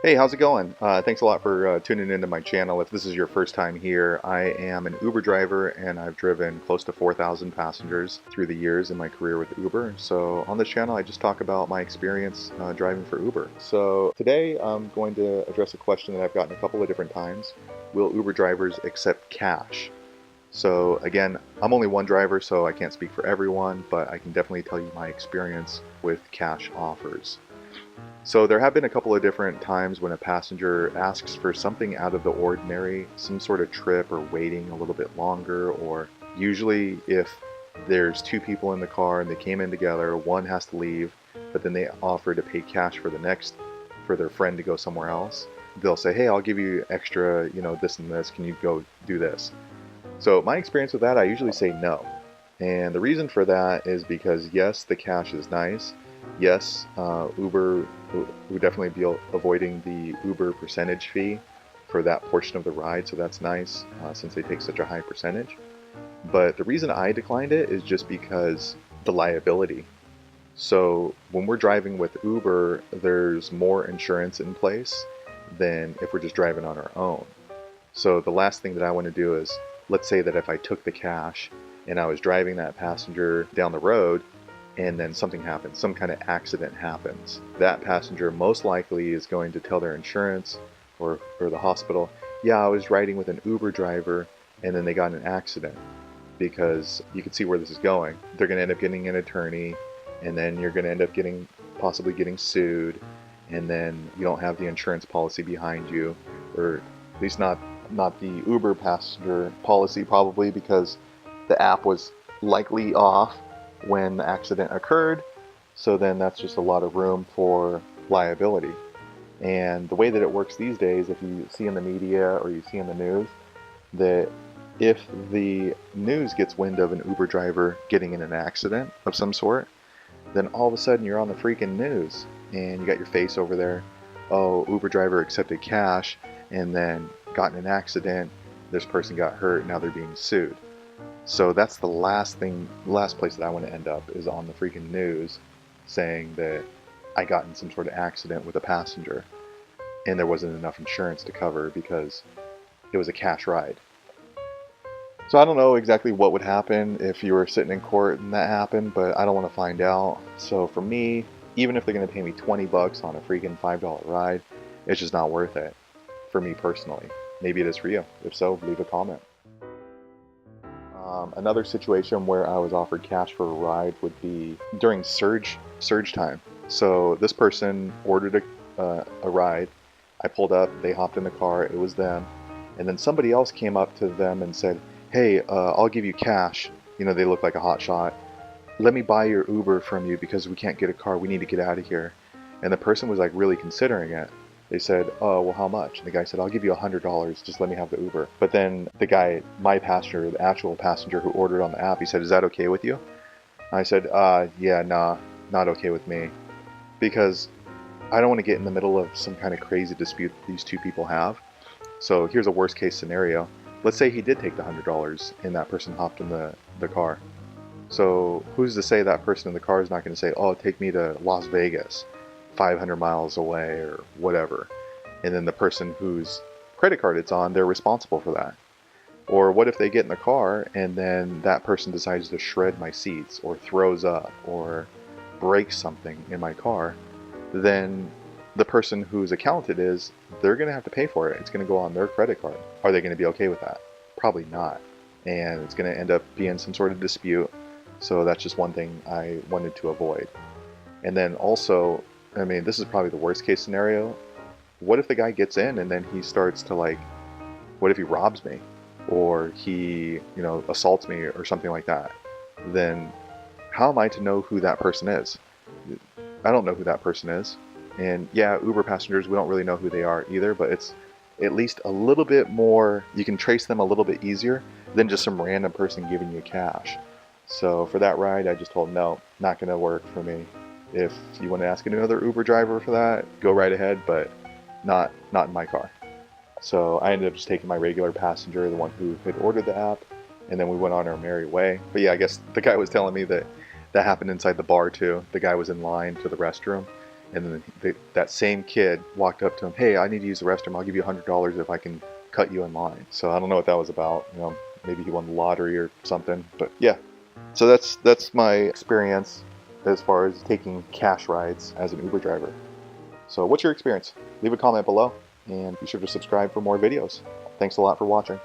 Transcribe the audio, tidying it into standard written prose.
Hey, how's it going? Thanks a lot for tuning into my channel. If this is your first time here, I am an Uber driver and I've driven close to 4,000 passengers through the years in my career with Uber. So on this channel, I just talk about my experience driving for Uber. So today I'm going to address a question that I've gotten a couple of different times. Will Uber drivers accept cash? So again, I'm only one driver, so I can't speak for everyone, but I can definitely tell you my experience with cash offers. So there have been a couple of different times when a passenger asks for something out of the ordinary, some sort of trip or waiting a little bit longer, or usually if there's two people in the car and they came in together, one has to leave, but then they offer to pay cash for for their friend to go somewhere else. They'll say, hey, I'll give you extra, this and this, can you go do this? So my experience with that, I usually say no. And the reason for that is because yes, the cash is nice. Yes, Uber would definitely be avoiding the Uber percentage fee for that portion of the ride, so that's nice since they take such a high percentage. But the reason I declined it is just because the liability. So when we're driving with Uber, there's more insurance in place than if we're just driving on our own. So the last thing that I want to do is, let's say that if I took the cash and I was driving that passenger down the road and then something happens, some kind of accident happens, that passenger most likely is going to tell their insurance or the hospital, yeah, I was riding with an Uber driver and then they got in an accident, because you can see where this is going. They're going to end up getting an attorney, and then you're going to end up possibly getting sued, and then you don't have the insurance policy behind you, or at least not the Uber passenger policy, probably because the app was likely off when the accident occurred. So then that's just a lot of room for liability. And the way that it works these days, if you see in the media or you see in the news, that if the news gets wind of an Uber driver getting in an accident of some sort, then all of a sudden you're on the freaking news and you got your face over there. Oh, Uber driver accepted cash and then got in an accident. This person got hurt. Now they're being sued. So that's the last place that I want to end up, is on the freaking news saying that I got in some sort of accident with a passenger and there wasn't enough insurance to cover because it was a cash ride. So I don't know exactly what would happen if you were sitting in court and that happened, but I don't want to find out. So for me, even if they're going to pay me 20 bucks on a freaking $5 ride, it's just not worth it for me personally. Maybe it is for you. If so, leave a comment. Another situation where I was offered cash for a ride would be during surge time. So this person ordered a ride. I pulled up, they hopped in the car, it was them, and then somebody else came up to them and said, hey, I'll give you cash. They look like a hot shot. Let me buy your Uber from you because we can't get a car. We need to get out of here. And the person was like really considering it. They said, oh, well, how much? And the guy said, I'll give you $100. Just let me have the Uber. But then the guy, my passenger, the actual passenger who ordered on the app, he said, is that okay with you? I said, yeah, nah, not okay with me. Because I don't want to get in the middle of some kind of crazy dispute that these two people have. So here's a worst case scenario. Let's say he did take the $100 and that person hopped in the car. So who's to say that person in the car is not going to say, oh, take me to Las Vegas, 500 miles away or whatever. And then the person whose credit card it's on, they're responsible for that. Or what if they get in the car and then that person decides to shred my seats or throws up or breaks something in my car? Then the person whose account it is, they're going to have to pay for it. It's going to go on their credit card. Are they going to be okay with that? Probably not. And it's going to end up being some sort of dispute. So that's just one thing I wanted to avoid. And then also, I mean, this is probably the worst case scenario. What if the guy gets in and then he starts to what if he robs me? Or he, assaults me or something like that? Then how am I to know who that person is? I don't know who that person is. And yeah, Uber passengers, we don't really know who they are either, but it's at least a little bit more, you can trace them a little bit easier than just some random person giving you cash. So for that ride, I just told him, no, not going to work for me. If you want to ask another Uber driver for that, go right ahead, but not in my car. So I ended up just taking my regular passenger, the one who had ordered the app, and then we went on our merry way. But yeah, I guess the guy was telling me that happened inside the bar too. The guy was in line to the restroom, And then that same kid walked up to him, "Hey, I need to use the restroom. I'll give you $100 if I can cut you in line." So I don't know what that was about. You know, maybe he won the lottery or something. But yeah, so that's my experience as far as taking cash rides as an Uber driver. So what's your experience? Leave a comment below and be sure to subscribe for more videos. Thanks a lot for watching.